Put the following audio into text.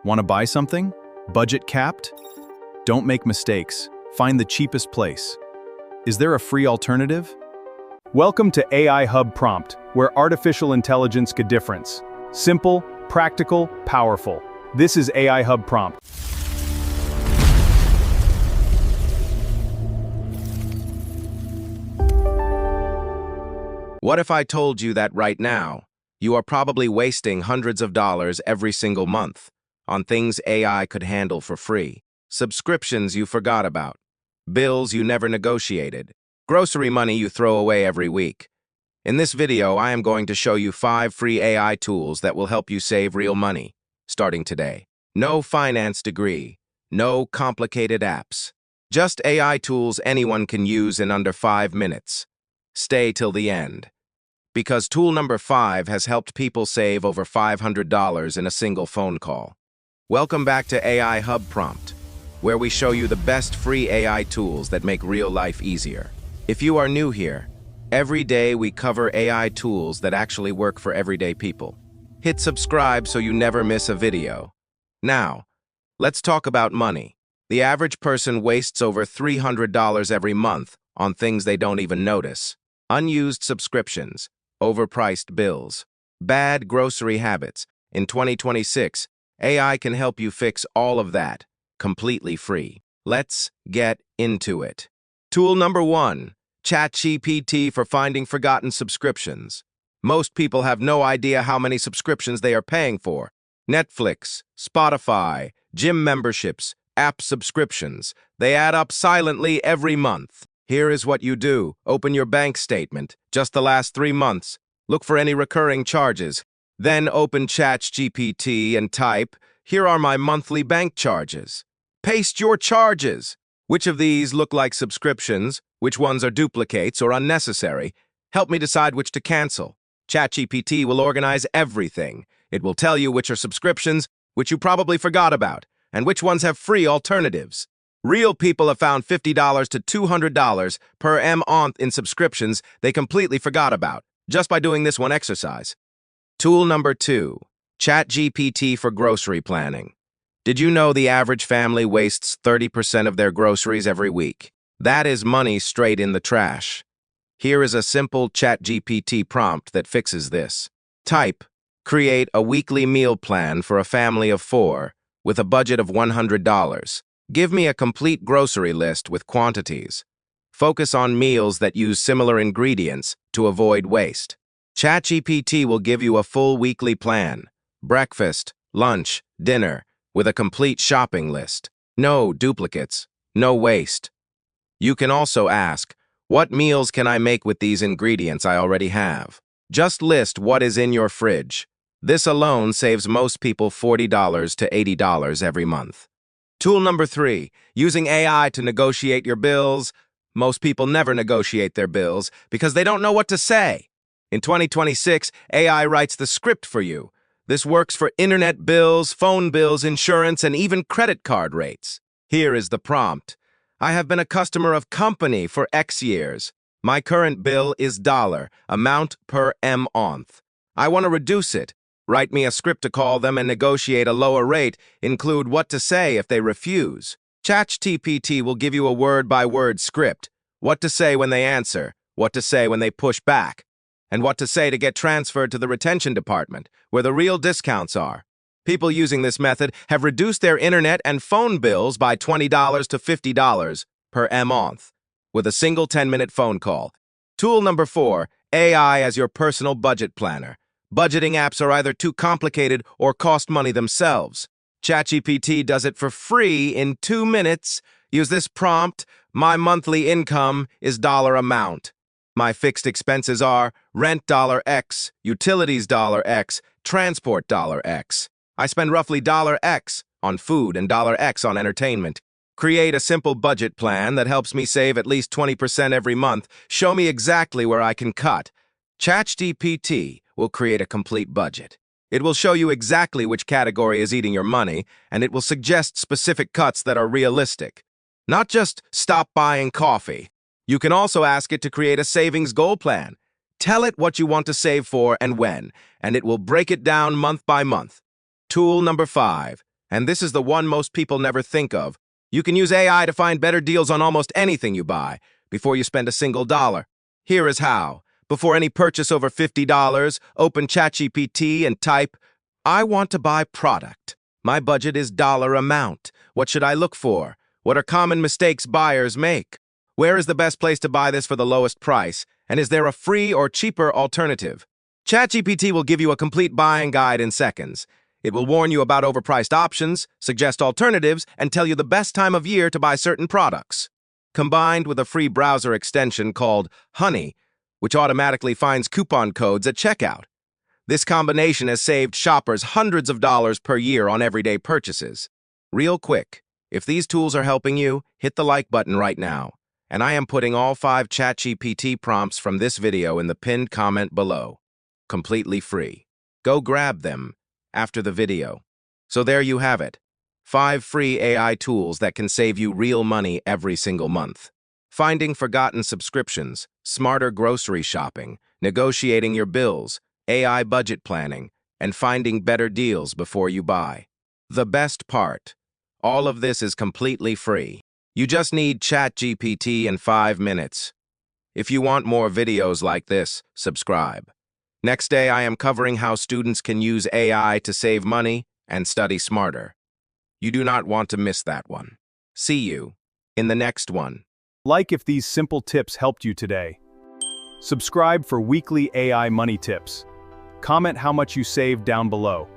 Want to buy something? Budget capped? Don't make mistakes. Find the cheapest place. Is there a free alternative? Welcome to AI Hub Prompt, where artificial intelligence could difference. Simple, practical, powerful. This is AI Hub Prompt. What if I told you that right now, you are probably wasting hundreds of dollars every single month on things AI could handle for free, subscriptions you forgot about, bills you never negotiated, grocery money you throw away every week. In this video, I am going to show you 5 free AI tools that will help you save real money, starting today. No finance degree, no complicated apps, just AI tools anyone can use in under 5 minutes. Stay till the end, because tool number 5 has helped people save over $500 in a single phone call. Welcome back to AI Hub Prompt, where we show you the best free AI tools that make real life easier. If you are new here, every day we cover AI tools that actually work for everyday people. Hit subscribe so you never miss a video. Now, let's talk about money. The average person wastes over $300 every month on things they don't even notice. Unused subscriptions, overpriced bills, bad grocery habits. In 2026, AI can help you fix all of that, completely free. Let's get into it. Tool number 1, ChatGPT for finding forgotten subscriptions. Most people have no idea how many subscriptions they are paying for. Netflix, Spotify, gym memberships, app subscriptions. They add up silently every month. Here is what you do. Open your bank statement, just the last 3 months. Look for any recurring charges. Then open ChatGPT and type, "Here are my monthly bank charges." Paste your charges. Which of these look like subscriptions? Which ones are duplicates or unnecessary? Help me decide which to cancel. ChatGPT will organize everything. It will tell you which are subscriptions, which you probably forgot about, and which ones have free alternatives. Real people have found $50 to $200 per month in subscriptions they completely forgot about, just by doing this one exercise. Tool number 2, ChatGPT for grocery planning. Did you know the average family wastes 30% of their groceries every week? That is money straight in the trash. Here is a simple ChatGPT prompt that fixes this. Type, "Create a weekly meal plan for a family of 4 with a budget of $100. Give me a complete grocery list with quantities. Focus on meals that use similar ingredients to avoid waste." ChatGPT will give you a full weekly plan, breakfast, lunch, dinner, with a complete shopping list. No duplicates, no waste. You can also ask, "What meals can I make with these ingredients I already have?" Just list what is in your fridge. This alone saves most people $40 to $80 every month. Tool number 3, using AI to negotiate your bills. Most people never negotiate their bills because they don't know what to say. In 2026, AI writes the script for you. This works for internet bills, phone bills, insurance, and even credit card rates. Here is the prompt. "I have been a customer of company for X years. My current bill is $, amount per month. I want to reduce it. Write me a script to call them and negotiate a lower rate. Include what to say if they refuse." ChatGPT will give you a word-by-word script. What to say when they answer, what to say when they push back, and what to say to get transferred to the retention department, where the real discounts are. People using this method have reduced their internet and phone bills by $20 to $50 per month with a single 10-minute phone call. Tool number 4, AI as your personal budget planner. Budgeting apps are either too complicated or cost money themselves. ChatGPT does it for free in 2 minutes. Use this prompt, "My monthly income is $ amount. My fixed expenses are rent $X, utilities $X, transport $X. I spend roughly $X on food and $X on entertainment. Create a simple budget plan that helps me save at least 20% every month. Show me exactly where I can cut." ChatGPT will create a complete budget. It will show you exactly which category is eating your money, and it will suggest specific cuts that are realistic. Not just stop buying coffee. You can also ask it to create a savings goal plan. Tell it what you want to save for and when, and it will break it down month by month. Tool number 5, And this is the one most people never think of. You can use AI to find better deals on almost anything you buy before you spend a single dollar. Here is how. Before any purchase over $50, open ChatGPT and type, "I want to buy product. My budget is dollar amount. What should I look for? What are common mistakes buyers make? Where is the best place to buy this for the lowest price? And is there a free or cheaper alternative?" ChatGPT will give you a complete buying guide in seconds. It will warn you about overpriced options, suggest alternatives, and tell you the best time of year to buy certain products. Combined with a free browser extension called Honey, which automatically finds coupon codes at checkout. This combination has saved shoppers hundreds of dollars per year on everyday purchases. Real quick, if these tools are helping you, hit the like button right now. And I am putting all 5 ChatGPT prompts from this video in the pinned comment below. Completely free. Go grab them after the video. So there you have it. 5 free AI tools that can save you real money every single month. Finding forgotten subscriptions, smarter grocery shopping, negotiating your bills, AI budget planning, and finding better deals before you buy. The best part, all of this is completely free. You just need ChatGPT in 5 minutes. If you want more videos like this, subscribe. Next day, I am covering how students can use AI to save money and study smarter. You do not want to miss that one. See you in the next one. Like if these simple tips helped you today. Subscribe for weekly AI money tips. Comment how much you saved down below.